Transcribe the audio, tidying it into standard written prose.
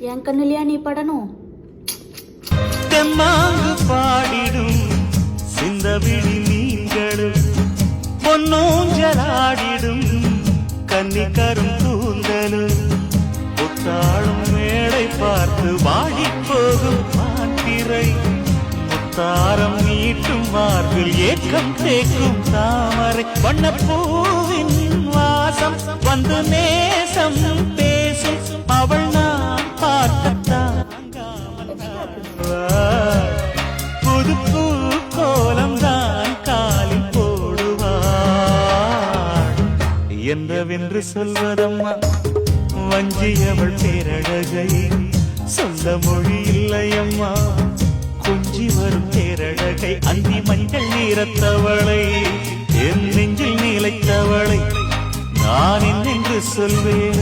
என் கண்ணுலயா நீ படணும்? தெம்மாங்கு பாடிடும் சிந்தவிழி மீன்களும் பொன்னூஞ்சலாடிடும் கன்னிக்கரும் கூந்தலும் புத்தாளும் மேடை பார்த்து வாடி போகும் மாத்திரை முத்தாரம் நீட்டும் மார்பில் ஏக்கம் தேக்கும் தாமரை வண்ணப்பூவின் வாசம் வந்து நேசம் பேசும் அவள் நான் பார்க்கத்தான் புது பூ கோலம் தான் காலில் போடுவார் என்றவென்று சொல்வதம்மா வஞ்சியவள் பேரழகை சொல்ல மொழி இல்லையம்மா கொஞ்சி வரும் பேரழகை அந்தி மஞ்சள் நீரத்தவளை என் நெஞ்சில் நீலைத்தவளை நான் என்னென்று சொல்வேன்